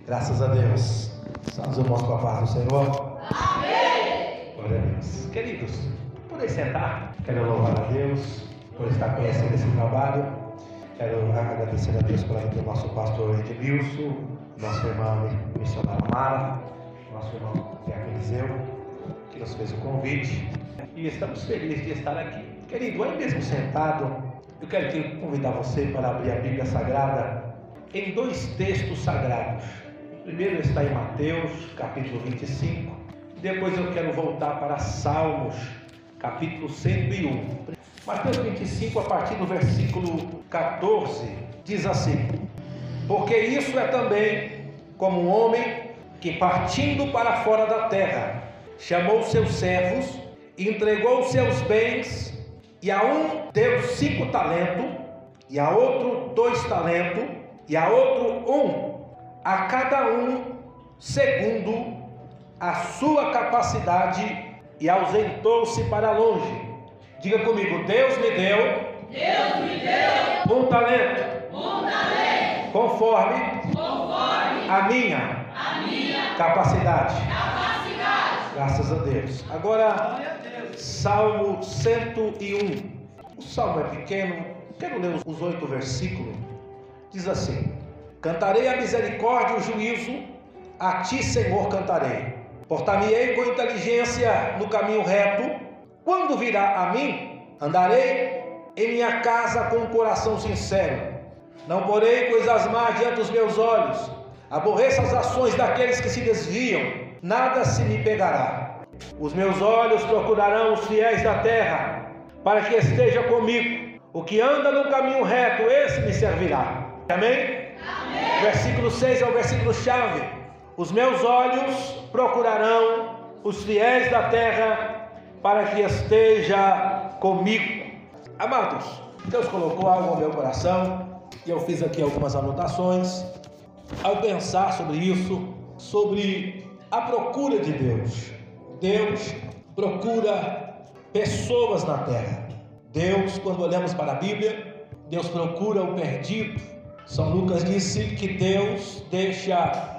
Graças a Deus. Estamos irmãos com a paz do Senhor. Amém. Glória a Deus. Queridos, podem sentar. Quero louvar a Deus por estar conhecendo esse trabalho. Quero agradecer a Deus pela vida do nosso pastor Edmilson, nossa irmã missionária Mara, nosso irmão Tiago Eliseu, que nos fez o convite. E estamos felizes de estar aqui. Querido, aí mesmo sentado, eu quero convidar você para abrir a Bíblia Sagrada em dois textos sagrados. O primeiro está em Mateus, capítulo 25. Depois eu quero voltar para Salmos, capítulo 101. Mateus 25, a partir do versículo 14, diz assim: porque isso é também como um homem que, partindo para fora da terra, chamou seus servos, entregou seus bens, e a um deu 5 talentos, e a outro 2 talentos, e a outro 1, a cada um segundo a sua capacidade, e ausentou-se para longe. Diga comigo: Deus me deu um talento, conforme a minha capacidade. Graças a Deus. Agora, Salmo 101. O salmo é pequeno, quero ler os 8 versículos. Diz assim: cantarei a misericórdia e o juízo, a ti, Senhor, cantarei. Portar-me-ei com inteligência no caminho reto. Quando virá a mim, andarei em minha casa com um coração sincero. Não porei coisas más diante dos meus olhos. Aborreço as ações daqueles que se desviam. Nada se me pegará. Os meus olhos procurarão os fiéis da terra, para que esteja comigo. O que anda no caminho reto, esse me servirá. Amém? Amém. Versículo 6 é o versículo chave. Os meus olhos procurarão os fiéis da terra, para que esteja comigo. Amados, Deus colocou algo no meu coração, e eu fiz aqui algumas anotações, ao pensar sobre isso, sobre a procura de Deus. Deus procura pessoas na terra. Deus, quando olhamos para a Bíblia, Deus procura o perdido. São Lucas disse que Deus deixa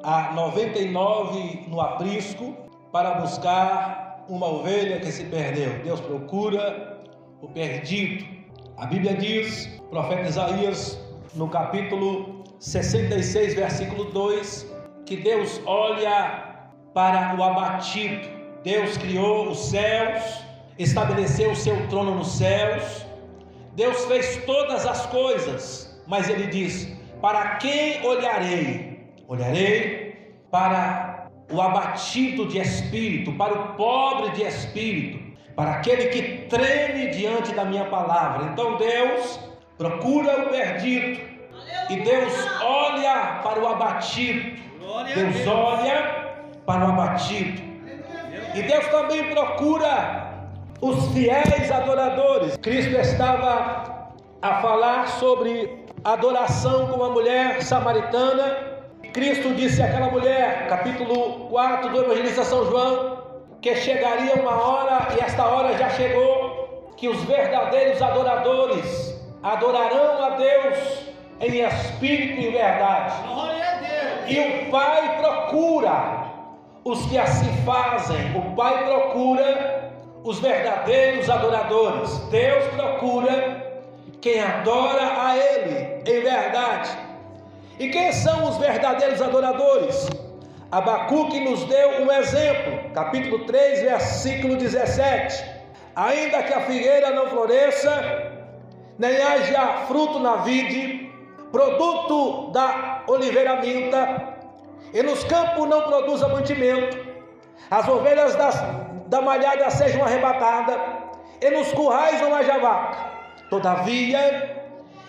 a 99 no aprisco para buscar uma ovelha que se perdeu. Deus procura o perdido. A Bíblia diz, o profeta Isaías, no capítulo 66, versículo 2, que Deus olha para o abatido. Deus criou os céus, estabeleceu o seu trono nos céus. Deus fez todas as coisas, mas Ele diz: para quem olharei? Olharei para o abatido de espírito, para o pobre de espírito, para aquele que treme diante da minha palavra. Então Deus procura o perdido, e Deus olha para o abatido. Deus olha para o abatido. E Deus também procura os fiéis adoradores. Cristo estava a falar sobre adoração com uma mulher samaritana. Cristo disse àquela mulher, capítulo 4 do Evangelho São João, que chegaria uma hora, e esta hora já chegou, que os verdadeiros adoradores adorarão a Deus em espírito e em verdade. E o Pai procura os que assim fazem. O Pai procura os verdadeiros adoradores. Deus procura quem adora a Ele em verdade. E quem são os verdadeiros adoradores? Abacuque nos deu um exemplo, capítulo 3, versículo 17. Ainda que a figueira não floresça, nem haja fruto na vide, produto da oliveira minta, e nos campos não produza mantimento, as ovelhas da malhada sejam arrebatadas, e nos currais não haja vaca. Todavia,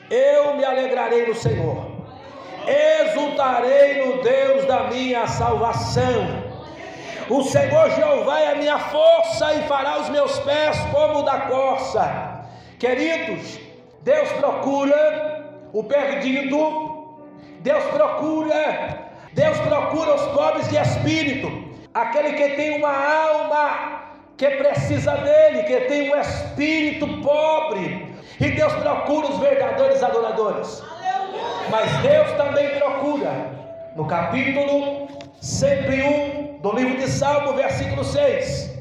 eu me alegrarei no Senhor, exultarei no Deus da minha salvação. O Senhor Jeová é a minha força, e fará os meus pés como o da corça. Queridos, Deus procura o perdido. Deus procura os pobres de espírito, aquele que tem uma alma que precisa dele, que tem um espírito pobre. E Deus procura os verdadeiros adoradores. Mas Deus também procura no capítulo 101 do livro de Salmo, versículo 6: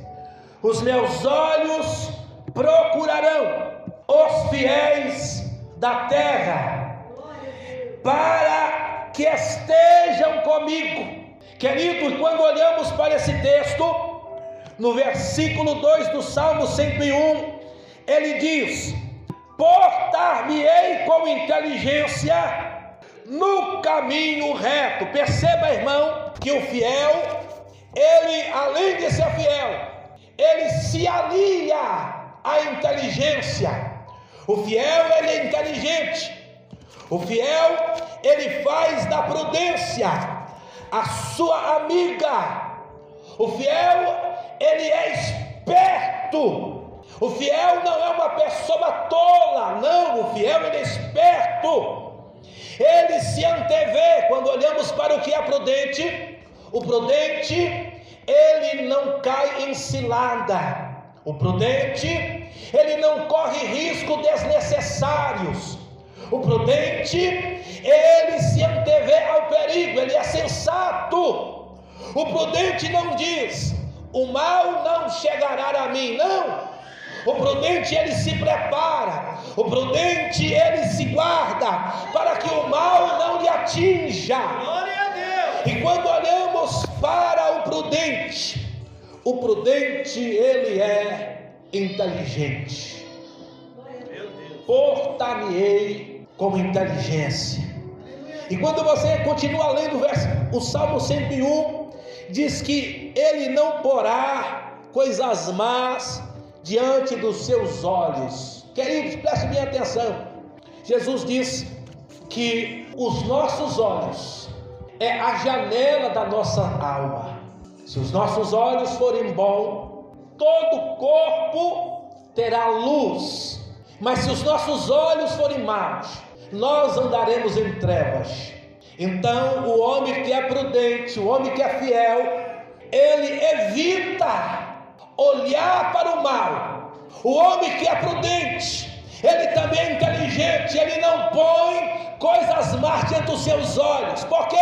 os meus olhos procurarão os fiéis da terra, para que estejam comigo. Querido, quando olhamos para esse texto, no versículo 2 do Salmo 101, ele diz: portar-me-ei com inteligência no caminho reto. Perceba, irmão, que o fiel, ele, além de ser fiel, ele se alia à inteligência. O fiel, ele é inteligente. O fiel, ele faz da prudência a sua amiga. O fiel, ele é esperto. O fiel não é uma pessoa tola, não. O fiel, ele é esperto. Ele se antevê. Quando olhamos para o que é prudente, o prudente, ele não cai em cilada. O prudente, ele não corre risco desnecessários. O prudente, ele se antevê ao perigo, ele é sensato. O prudente não diz: o mal não chegará a mim, não. O prudente, ele se prepara. O prudente, ele se guarda para que o mal não lhe atinja. Glória a Deus. E quando olhamos para o prudente, ele é inteligente. Portar-me-ei com inteligência. E quando você continua lendo o Salmo 101, diz que ele não porá coisas más diante dos seus olhos. Queridos, preste bem atenção. Jesus diz que os nossos olhos é a janela da nossa alma. Se os nossos olhos forem bons, todo o corpo terá luz. Mas se os nossos olhos forem maus, nós andaremos em trevas. Então o homem que é prudente, o homem que é fiel, ele evita olhar para o mal. O homem que é prudente, ele também é inteligente, ele não põe coisas más diante dos seus olhos. Por quê?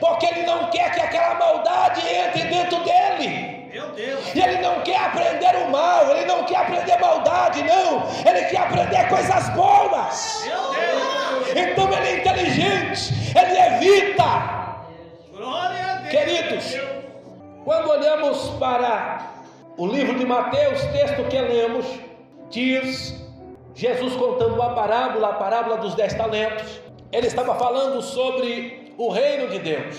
Porque ele não quer que aquela maldade entre dentro dele. Meu Deus. E ele não quer aprender o mal, ele não quer aprender maldade, não. Ele quer aprender coisas boas. Meu Deus. Então ele é inteligente, ele evita. Glória a Deus. Queridos, quando olhamos para o livro de Mateus, texto que lemos, diz Jesus contando a parábola dos 10 talentos. Ele estava falando sobre o reino de Deus,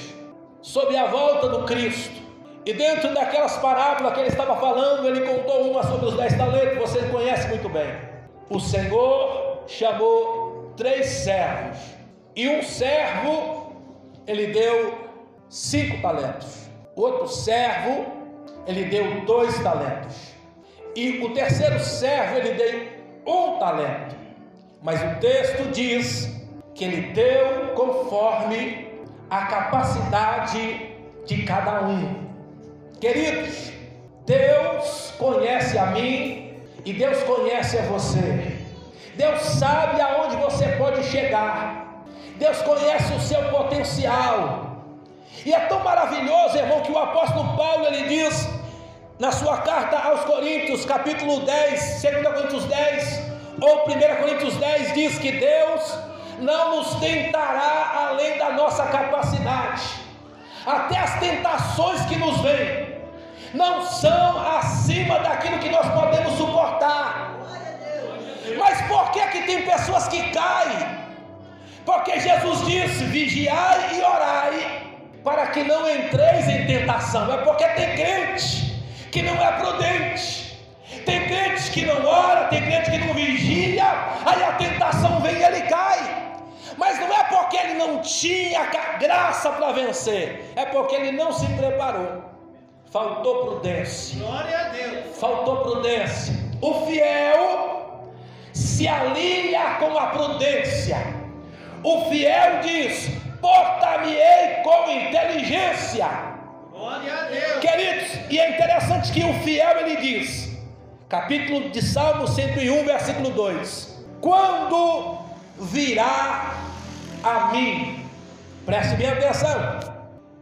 sobre a volta do Cristo. E dentro daquelas parábolas que ele estava falando, ele contou uma sobre os 10 talentos, vocês conhecem muito bem. O Senhor chamou 3 servos, e um servo, ele deu 5 talentos. Outro servo, ele deu 2 talentos. E o terceiro servo, ele deu 1 talento. Mas o texto diz que ele deu conforme a capacidade de cada um. Queridos, Deus conhece a mim e Deus conhece a você. Deus sabe aonde você pode chegar. Deus conhece o seu potencial. E é tão maravilhoso, irmão, que o apóstolo Paulo, ele diz na sua carta aos Coríntios, capítulo 10, 2 Coríntios 10 ou 1 Coríntios 10, diz que Deus não nos tentará além da nossa capacidade. Até as tentações que nos vêm não são acima daquilo que nós podemos suportar. Mas por que tem pessoas que caem? Porque Jesus disse: vigiai e orai, para que não entreis em tentação. É porque tem crente que não é prudente, tem crente que não ora, tem crente que não vigia, aí a tentação vem e ele cai. Mas não é porque ele não tinha graça para vencer, é porque ele não se preparou. Faltou prudência. Glória a Deus. Faltou prudência. O fiel se alia com a prudência. O fiel diz: portar-me-ei com inteligência. Glória a Deus. Queridos, e é interessante que o fiel, ele diz, capítulo de Salmo 101, versículo 2: quando virá a mim Preste bem atenção.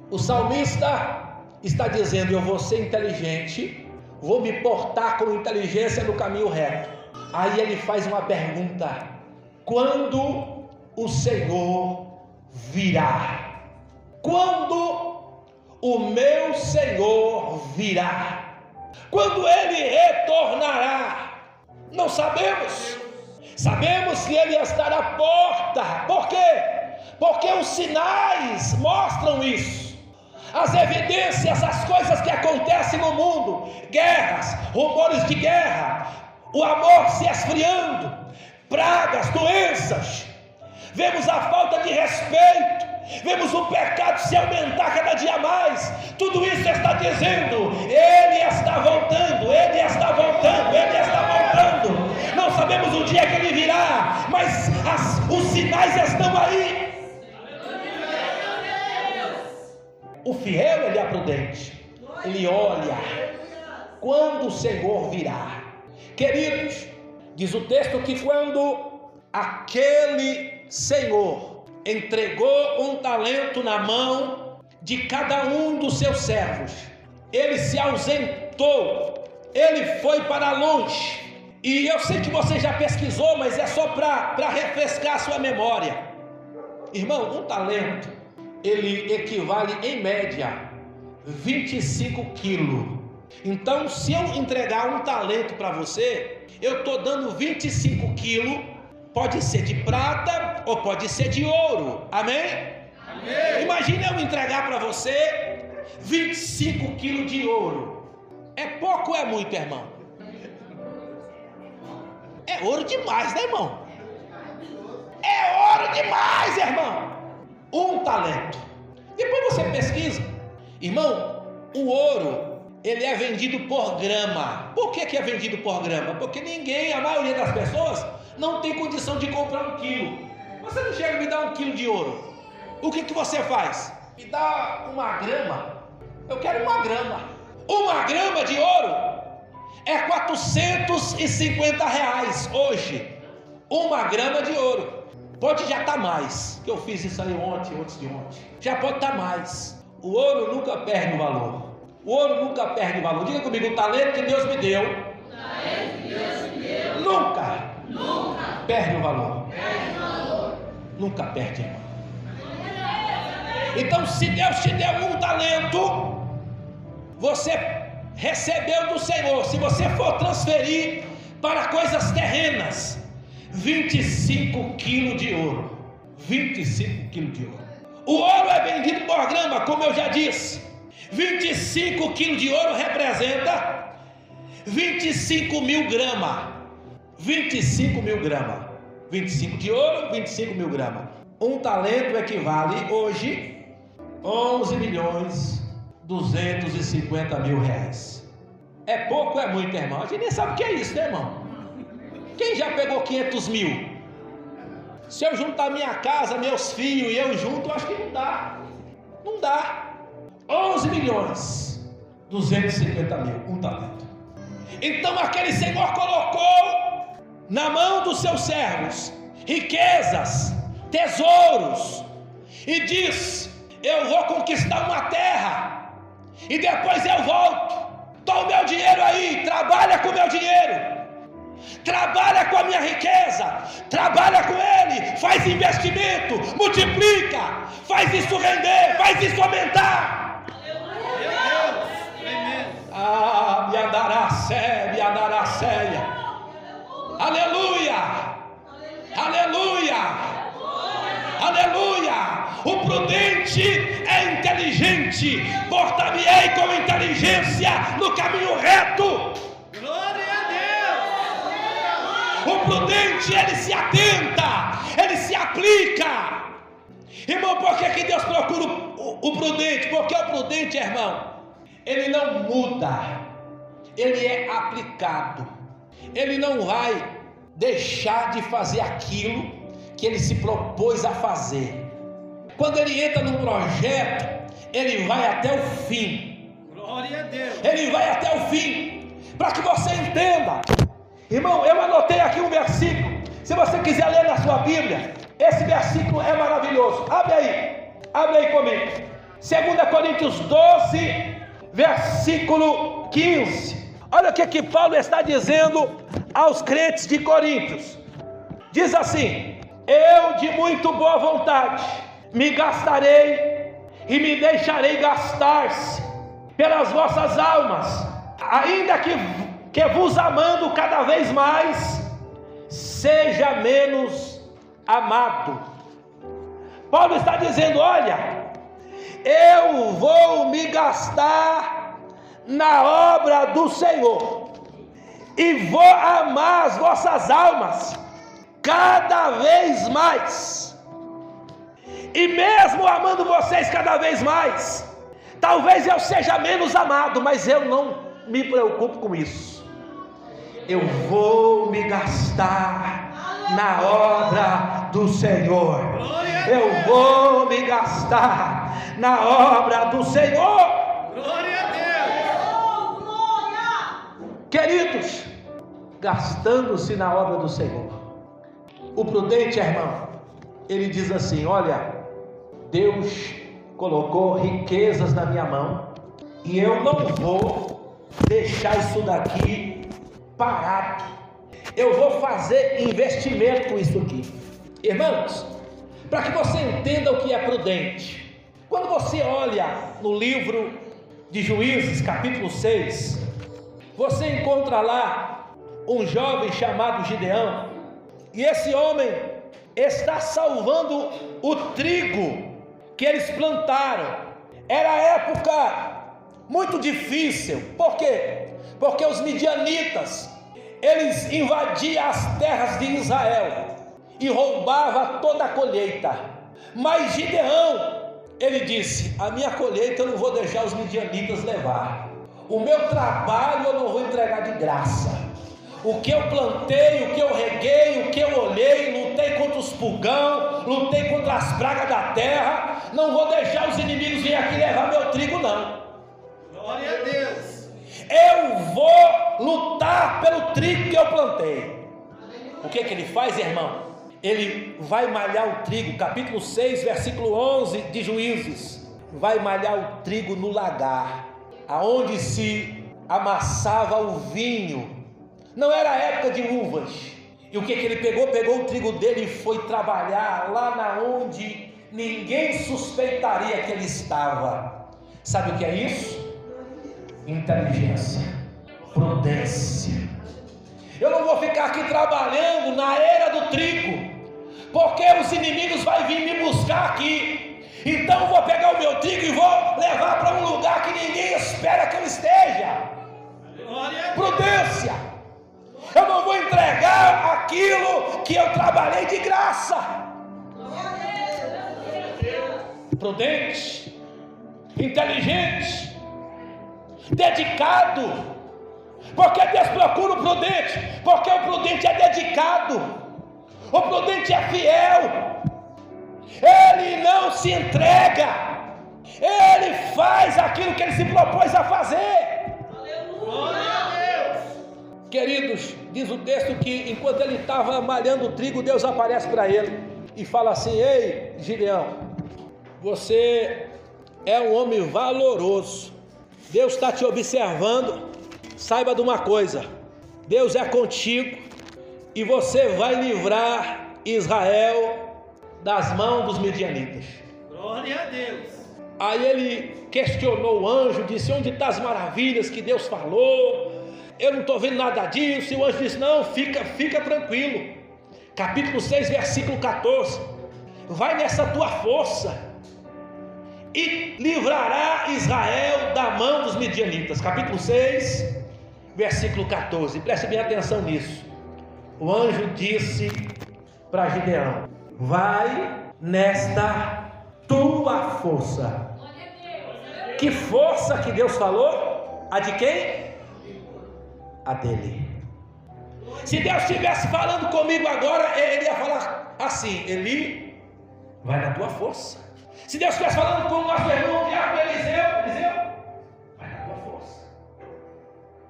O salmista está dizendo: eu vou ser inteligente, vou me portar com inteligência no caminho reto. Aí ele faz uma pergunta: quando o Senhor virá? Quando o meu Senhor virá? Quando ele retornará? Não sabemos. Sabemos que ele está à porta. Por quê? Porque os sinais mostram isso. As evidências, as coisas que acontecem no mundo, guerras, rumores de guerra, o amor se esfriando, pragas, doenças, vemos a falta de respeito, vemos o pecado se aumentar cada dia mais. Tudo isso está dizendo: ele está voltando, ele está voltando, ele está voltando. Não sabemos o dia que ele virá, mas os sinais estão aí. O fiel, ele é prudente, ele olha quando o Senhor virá. Queridos, diz o texto que quando aquele Senhor entregou um talento na mão de cada um dos seus servos, ele se ausentou, ele foi para longe. E eu sei que você já pesquisou, mas é só para refrescar a sua memória. Irmão, um talento, ele equivale em média 25 quilos. Então, se eu entregar um talento para você, eu estou dando 25 quilos. Pode ser de prata ou pode ser de ouro. Amém? Amém. Imagina eu entregar para você 25 quilos de ouro. É pouco ou é muito, irmão? É ouro demais, né, irmão? É ouro demais, irmão. Um talento. Depois você pesquisa. Irmão, o ouro, ele é vendido por grama. Por que é vendido por grama? Porque a maioria das pessoas não tem condição de comprar 1 quilo. Você não chega e me dá 1 quilo de ouro. O que você faz? Me dá 1 grama. Eu quero 1 grama. 1 grama de ouro é R$450 hoje. 1 grama de ouro. Pode já estar mais, que eu fiz isso aí antes de ontem. Já pode estar mais. O ouro nunca perde o valor. O ouro nunca perde o valor. Diga comigo: o talento que Deus me deu, nunca perde o valor. Nunca perde, irmão. Então, se Deus te deu um talento, você recebeu do Senhor. Se você for transferir para coisas terrenas, 25 quilos de ouro. 25 quilos de ouro. O ouro é vendido por grama, como eu já disse. 25 quilos de ouro representa 25 mil gramas. 25 mil gramas. 25 de ouro, 25 mil gramas. Um talento equivale hoje 11.250.000 reais. É pouco ou é muito, irmão? A gente nem sabe o que é isso, né, irmão? Quem já pegou 500 mil? Se eu juntar minha casa, meus filhos e eu junto, eu acho que não dá. Não dá. 11.250.000, um talento. Então aquele Senhor colocou na mão dos seus servos riquezas, tesouros, e diz: eu vou conquistar uma terra e depois eu volto. Toma o meu dinheiro aí, trabalha com o meu dinheiro, trabalha com a minha riqueza, trabalha com ele, faz investimento, multiplica, faz isso render, faz isso aumentar. Ah, me andará séria. Aleluia, aleluia, aleluia. O prudente é inteligente, portar-me-ei com inteligência no caminho reto. Glória a Deus. O prudente, ele se atenta, ele se aplica. Irmão, por que Deus procura o prudente? Porque o prudente, irmão, ele não muda, ele é aplicado. Ele não vai deixar de fazer aquilo que ele se propôs a fazer. Quando ele entra num projeto, ele vai até o fim. Glória a Deus. Ele vai até o fim, para que você entenda. Irmão, eu anotei aqui um versículo. Se você quiser ler na sua Bíblia, esse versículo é maravilhoso. Abre aí comigo. 2 Coríntios 12, versículo 15. Olha o que Paulo está dizendo aos crentes de Coríntios. Diz assim: eu de muito boa vontade me gastarei e me deixarei gastar-se pelas vossas almas, ainda que vos amando cada vez mais, seja menos amado. Paulo está dizendo: olha, eu vou me gastar na obra do Senhor e vou amar as vossas almas cada vez mais. E mesmo amando vocês cada vez mais, talvez eu seja menos amado, mas eu não me preocupo com isso. Eu vou me gastar na obra do Senhor. Eu vou me gastar na obra do Senhor. Glória a Deus. Queridos, gastando-se na obra do Senhor. O prudente, irmão, ele diz assim: olha, Deus colocou riquezas na minha mão e eu não vou deixar isso daqui parado. Eu vou fazer investimento com isso aqui. Irmãos, para que você entenda o que é prudente, quando você olha no livro de Juízes, capítulo 6, você encontra lá um jovem chamado Gideão, e esse homem está salvando o trigo que eles plantaram. Era época muito difícil. Por quê? Porque os midianitas, eles invadiam as terras de Israel e roubavam toda a colheita. Mas Gideão, ele disse: a minha colheita eu não vou deixar os midianitas levar. O meu trabalho eu não vou entregar de graça. O que eu plantei, o que eu reguei, o que eu olhei, lutei contra os pulgão, lutei contra as pragas da terra, não vou deixar os inimigos virem aqui levar meu trigo, não. Glória a Deus. Eu vou lutar pelo trigo que eu plantei. O que ele faz, irmão? Ele vai malhar o trigo, capítulo 6, versículo 11 de Juízes. Vai malhar o trigo no lagar, aonde se amassava o vinho. Não era época de uvas. E o que ele pegou? Pegou o trigo dele e foi trabalhar lá na onde ninguém suspeitaria que ele estava. Sabe o que é isso? Inteligência, prudência. Eu não vou ficar aqui trabalhando na era do trigo, porque os inimigos vão vir me buscar aqui. Então eu vou pegar o meu trigo e vou levar para um lugar que ninguém espera que eu esteja. Prudência. Eu não vou entregar aquilo que eu trabalhei de graça. Prudente, inteligente, dedicado. Porque Deus procura o prudente? Porque o prudente é dedicado, o prudente é fiel, ele não se entrega, ele faz aquilo que ele se propôs a fazer. Glória a Deus. Queridos, diz o texto que enquanto ele estava malhando o trigo, Deus aparece para ele e fala assim: ei, Gideão, você é um homem valoroso, Deus está te observando. Saiba de uma coisa: Deus é contigo e você vai livrar Israel das mãos dos midianitas. Glória a Deus. Aí ele questionou o anjo, disse: onde estão as maravilhas que Deus falou? Eu não estou vendo nada disso. E o anjo disse: não, fica tranquilo. Capítulo 6, versículo 14: vai nessa tua força e livrará Israel da mão dos midianitas. Capítulo 6, versículo 14. Preste bem atenção nisso. O anjo disse para Gideão: vai nesta tua força. Que força que Deus falou? A de quem? A dele. Se Deus estivesse falando comigo agora, ele ia falar assim: Eli, vai na tua força. Se Deus estivesse falando com o nosso irmão Diácono Eliseu, vai na tua força.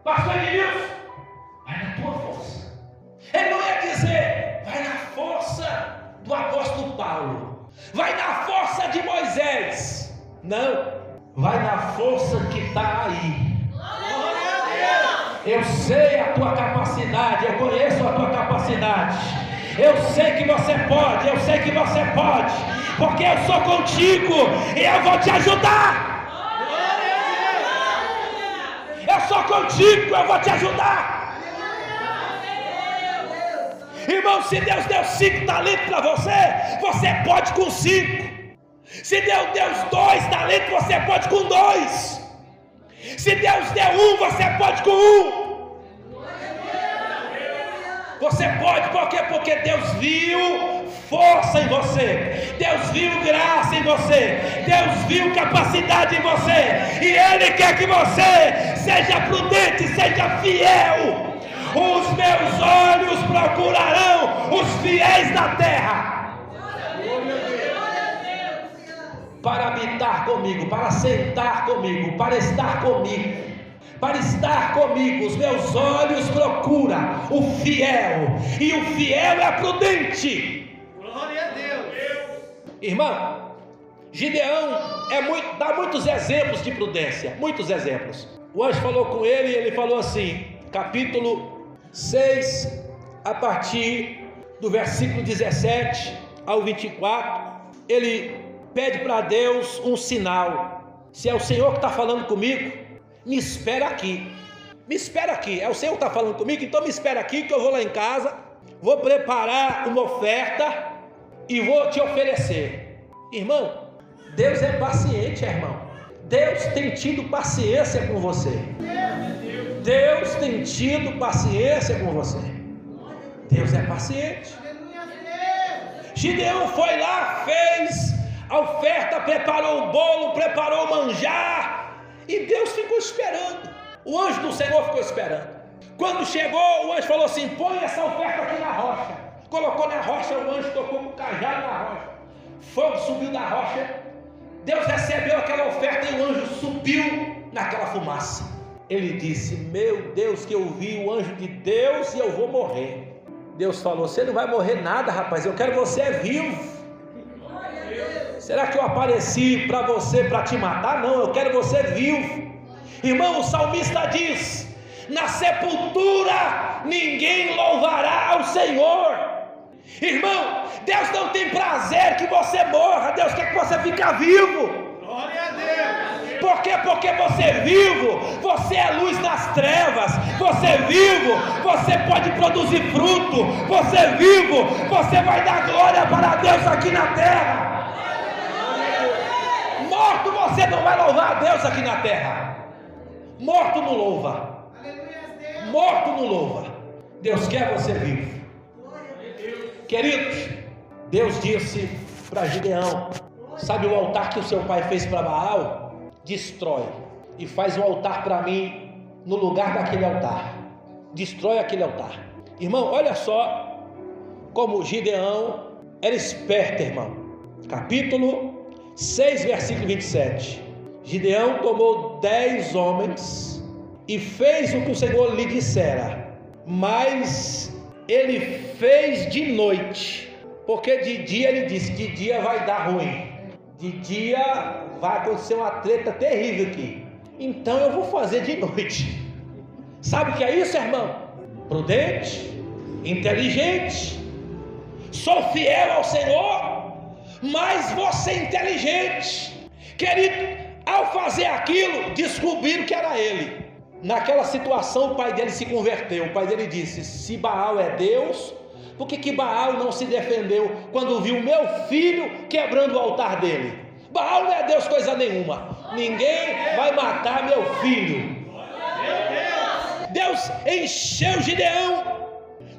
Pastor Edilson, vai na tua força. Ele não ia dizer: vai na força do apóstolo Paulo, vai na força de Moisés. vai na força que está aí. Glória a Deus. Eu sei a tua capacidade, eu conheço a tua capacidade. Eu sei que você pode, eu sei que você pode, porque eu sou contigo e eu vou te ajudar. Eu sou contigo, eu vou te ajudar. Irmão, se Deus deu 5 talentos para você, você pode com 5. Se Deus deu 2 talentos, você pode com 2. Se Deus deu 1, você pode com 1. Você pode, por quê? Porque Deus viu força em você, Deus viu graça em você, Deus viu capacidade em você, e Ele quer que você seja prudente, seja fiel. Os meus olhos procurarão os fiéis da terra para habitar comigo, para sentar comigo, para estar comigo. Para estar comigo, os meus olhos procuram o fiel, e o fiel é prudente. Glória a Deus. Irmão, Gideão dá muitos exemplos de prudência, muitos exemplos. O anjo falou com ele e ele falou assim, capítulo 6, a partir do versículo 17 ao 24, ele pede para Deus um sinal. Se é o Senhor que está falando comigo, me espera aqui, é o Senhor que está falando comigo, então me espera aqui que eu vou lá em casa, vou preparar uma oferta e vou te oferecer. Irmão, Deus é paciente, irmão. Deus tem tido paciência com você. Deus tem tido paciência com você. Deus é paciente. Gideão foi lá, fez a oferta, preparou o bolo, preparou o manjar, e Deus ficou esperando. O anjo do Senhor ficou esperando. Quando chegou, o anjo falou assim, põe essa oferta aqui na rocha. Colocou na rocha, o anjo tocou com o cajado na rocha. Fogo subiu da rocha. Deus recebeu aquela oferta e o anjo subiu naquela fumaça. Ele disse, meu Deus, que eu vi o anjo de Deus e eu vou morrer. Deus falou, você não vai morrer nada, rapaz, eu quero você vivo. Será que eu apareci para você para te matar? Não, eu quero você vivo. Irmão, o salmista diz, na sepultura ninguém louvará ao Senhor. Irmão, Deus não tem prazer que você morra, Deus quer que você fique vivo. Glória a Deus. Por quê? Porque você é vivo, você é luz nas trevas, você é vivo, você pode produzir fruto, você é vivo, você vai dar glória para Deus aqui na terra. Morto você não vai louvar a Deus aqui na terra. Morto não louva. Morto não louva. Deus quer você vivo. Queridos, Deus disse para Gideão, sabe o altar que o seu pai fez para Baal? Destrói e faz um altar para mim no lugar daquele altar. Destrói aquele altar. Irmão, olha só como Gideão era esperto, irmão. Capítulo 6, versículo 27. Gideão tomou 10 homens e fez o que o Senhor lhe dissera, mas ele fez de noite, porque de dia ele disse, de dia vai dar ruim, de dia vai acontecer uma treta terrível aqui, então eu vou fazer de noite. Sabe o que é isso, irmão? Prudente, inteligente. Sou fiel ao Senhor, mas você é inteligente. Querido, ao fazer aquilo, descobriram que era ele. Naquela situação o pai dele se converteu. O pai dele disse, se Baal é Deus, por que Baal não se defendeu quando viu meu filho quebrando o altar dele? Baal não é Deus coisa nenhuma, ninguém vai matar meu filho. Deus encheu Gideão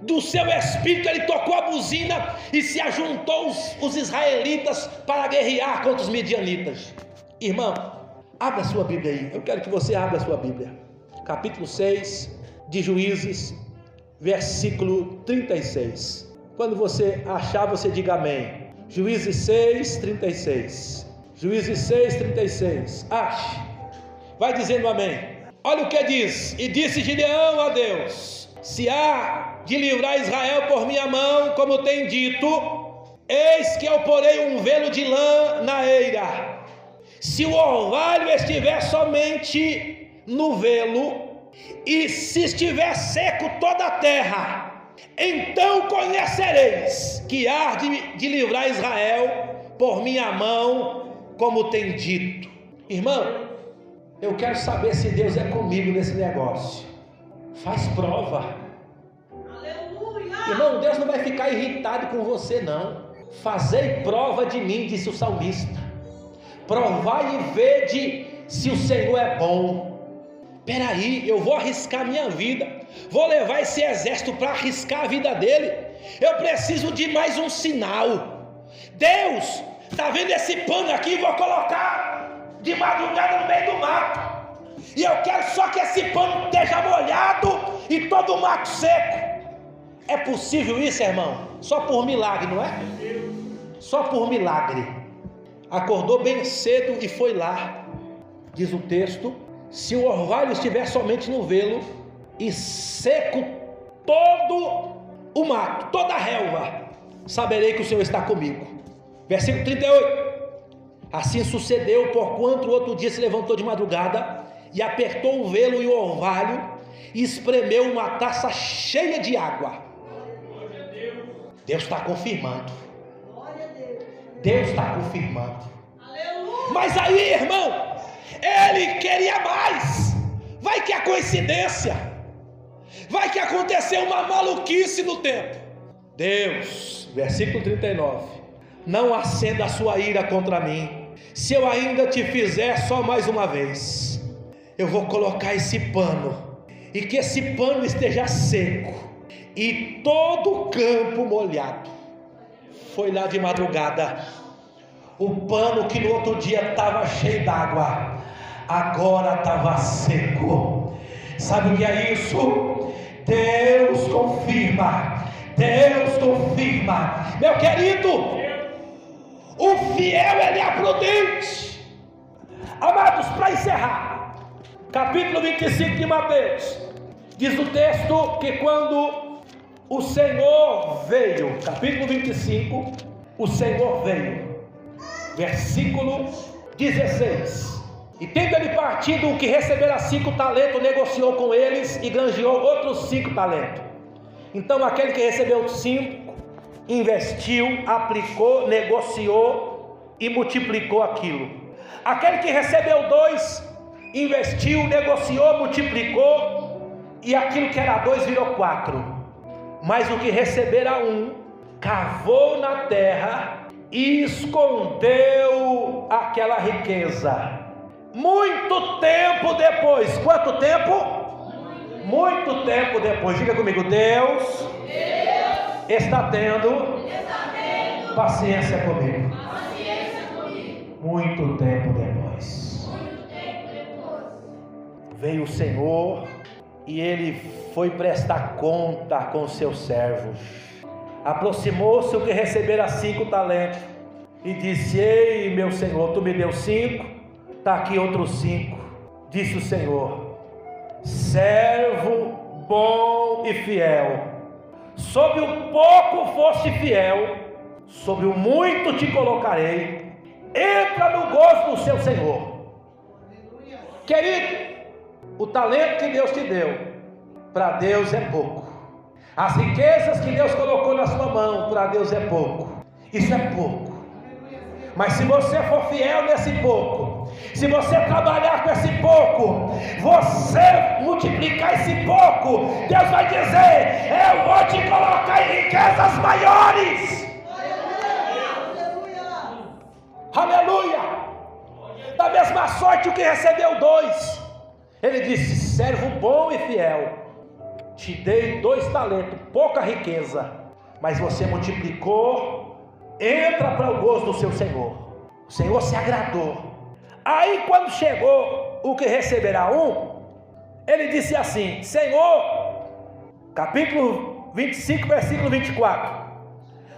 do seu espírito, ele tocou a buzina e se ajuntou os israelitas para guerrear contra os midianitas. Irmão, abra sua Bíblia aí, eu quero que você abra a sua Bíblia, capítulo 6 de Juízes, versículo 36. Quando você achar, você diga amém. Juízes 6, 36. Juízes 6, 36. Ache, vai dizendo amém. Olha o que diz, e disse Gideão a Deus, se há de livrar Israel por minha mão, como tem dito, eis que eu porei um velo de lã na eira, Se o orvalho estiver somente no velo, e se estiver seco toda a terra, então conhecereis que há de livrar Israel por minha mão, como tem dito. Irmão, eu quero saber se Deus é comigo nesse negócio. Faz prova. Aleluia! Irmão, Deus não vai ficar irritado com você não. Fazei prova de mim, disse o salmista. Provai e vede se o Senhor é bom. Peraí, eu vou arriscar minha vida, vou levar esse exército para arriscar a vida dele. Eu preciso de mais um sinal. Deus, está vendo esse pano aqui? Vou colocar de madrugada no meio do mato, e eu quero só que esse pano esteja molhado e todo o mato seco. É possível isso, irmão? Só por milagre, não é? Só por milagre. Acordou bem cedo e foi lá. Diz o texto: se o orvalho estiver somente no velo, e seco todo o mato, toda a relva, saberei que o Senhor está comigo. Versículo 38. Assim sucedeu, porquanto o outro dia se levantou de madrugada, e apertou o velo e o orvalho, e espremeu uma taça cheia de água. Deus está confirmando. Deus está confirmando. Mas aí, irmão, ele queria mais. Vai que é coincidência, vai que aconteceu uma maluquice no tempo. Deus, versículo 39: não acenda a sua ira contra mim, se eu ainda te fizer só mais uma vez. Eu vou colocar esse pano, e que esse pano esteja seco, e todo o campo molhado. Foi lá de madrugada. O pano que no outro dia estava cheio d'água, agora estava seco. Sabe o que é isso? Deus confirma. Deus confirma. Meu querido, o fiel, ele é prudente. Amados, para encerrar, capítulo 25 de Mateus, diz o texto que quando o Senhor veio, capítulo 25, o Senhor veio, versículo 16: e tendo ele partido, o que recebera 5 talentos, negociou com eles e granjeou outros 5 talentos. Então aquele que recebeu 5, investiu, aplicou, negociou e multiplicou aquilo. Aquele que recebeu 2, investiu, negociou, multiplicou, e aquilo que era 2 virou 4. Mas o que recebera 1, cavou na terra e escondeu aquela riqueza. Muito tempo depois. Quanto tempo? Muito tempo depois. Diga comigo: Deus está tendo paciência comigo. Muito tempo depois. Veio o Senhor e ele foi prestar conta com seus servos. Aproximou-se o que recebera 5 talentos e disse: ei, meu Senhor, tu me deu 5, está aqui outros 5. Disse o Senhor: servo bom e fiel, sobre o pouco foste fiel, sobre o muito te colocarei, entra no gozo do seu Senhor. Querido, o talento que Deus te deu, para Deus é pouco. As riquezas que Deus colocou na sua mão, para Deus é pouco. Isso é pouco. Mas se você for fiel nesse pouco, se você trabalhar com esse pouco, você multiplicar esse pouco, Deus vai dizer: eu vou te colocar em riquezas maiores. Aleluia! Da mesma sorte o que recebeu 2, ele disse: servo bom e fiel, te dei 2 talentos, pouca riqueza, mas você multiplicou. Entra para o gozo do seu Senhor. O Senhor se agradou. Aí quando chegou o que receberá 1, ele disse assim: Senhor, capítulo 25, versículo 24: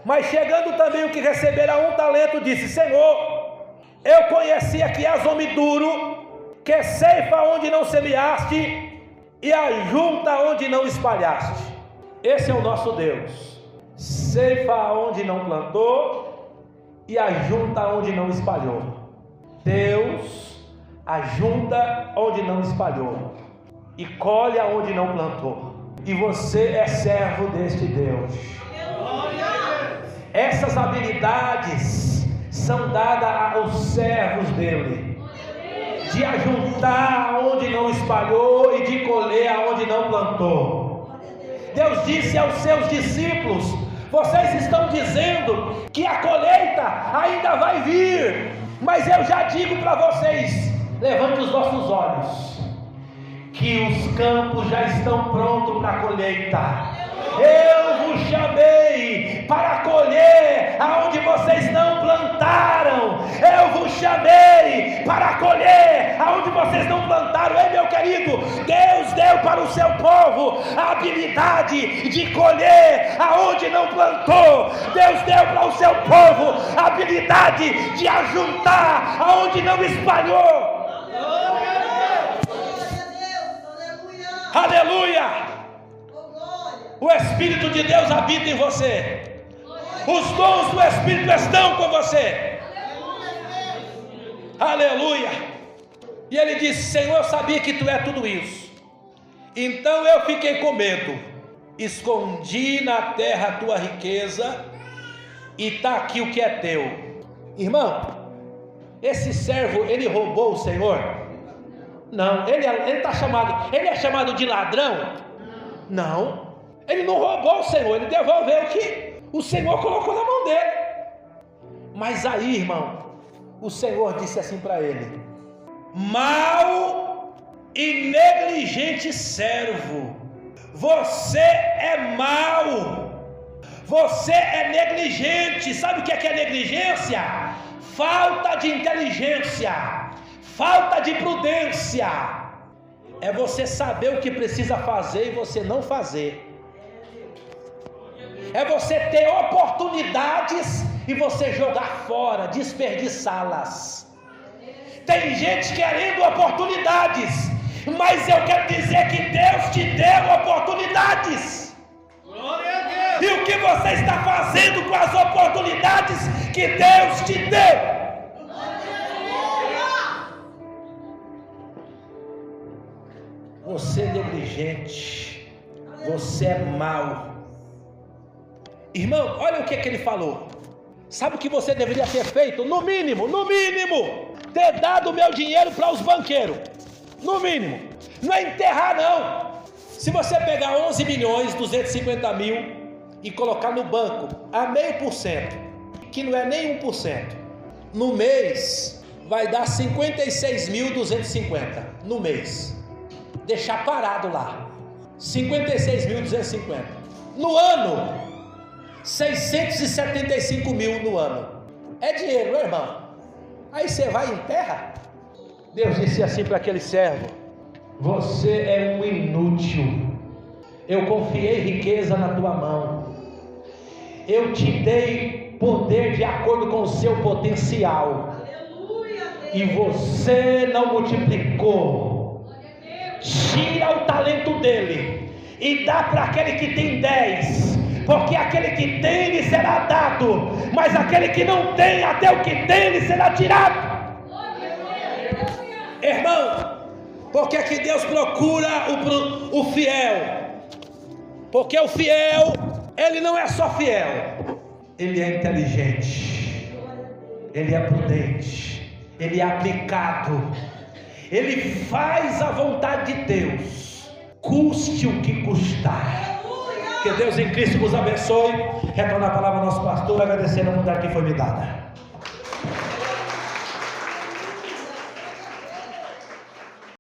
mas chegando também o que receberá 1 talento, disse: Senhor, eu conhecia que és homem duro, que ceifa onde não semeaste e ajunta onde não espalhaste. Esse é o nosso Deus. Ceifa onde não plantou e ajunta onde não espalhou. Deus ajunta onde não espalhou e colhe aonde não plantou. E você é servo deste Deus. Essas habilidades são dadas aos servos dele, de ajuntar aonde não espalhou e de colher aonde não plantou. Deus disse aos seus discípulos: vocês estão dizendo que a colheita ainda vai vir, mas eu já digo para vocês, levante os vossos olhos, que os campos já estão prontos para a colheita. Eu vos chamei para colher aonde vocês não plantaram. Eu vos chamei para colher aonde vocês não plantaram. Ei, meu querido, Deus deu para o seu povo a habilidade de colher aonde não plantou. Deus deu para o seu povo a habilidade de ajuntar aonde não espalhou. Aleluia! O Espírito de Deus habita em você. Os dons do Espírito estão com você. Aleluia! E ele disse: Senhor, eu sabia que tu é tudo isso. Então eu fiquei com medo. Escondi na terra a tua riqueza, e está aqui o que é teu. Irmão, esse servo, ele roubou o Senhor? Não. Ele é chamado de ladrão? Não. Ele não roubou o Senhor, ele devolveu o que o Senhor colocou na mão dele. Mas aí, irmão, o Senhor disse assim para ele: mau e negligente servo, você é mau, você é negligente. Sabe o que é negligência? Falta de inteligência, falta de prudência. É você saber o que precisa fazer e você não fazer. É você ter oportunidades e você jogar fora, desperdiçá-las. Tem gente querendo oportunidades, mas eu quero dizer que Deus te deu oportunidades. Glória a Deus. E o que você está fazendo com as oportunidades que Deus te deu? Você é negligente, você é mau. Irmão, olha o que ele falou. Sabe o que você deveria ter feito? No mínimo, ter dado o meu dinheiro para os banqueiros. No mínimo. Não é enterrar, não. Se você pegar 11.250.000 e colocar no banco a 0,5%, que não é nem 1%, no mês vai dar 56.250 no mês. Deixar parado lá, 56.250. No ano, 675 mil no ano. É dinheiro, meu irmão. Aí você vai e enterra. Deus disse assim para aquele servo: você é um inútil. Eu confiei riqueza na tua mão. Eu te dei poder de acordo com o seu potencial. E você não multiplicou. Tira o talento dele e dá para aquele que tem 10, porque aquele que tem lhe será dado, mas aquele que não tem, até o que tem lhe será tirado. Irmão, por que que Deus procura o fiel? Porque o fiel, ele não é só fiel, ele é inteligente, ele é prudente, ele é aplicado, ele faz a vontade de Deus, custe o que custar. Que Deus em Cristo vos abençoe. Retornar a palavra ao nosso pastor, agradecendo a oportunidade que foi me dada.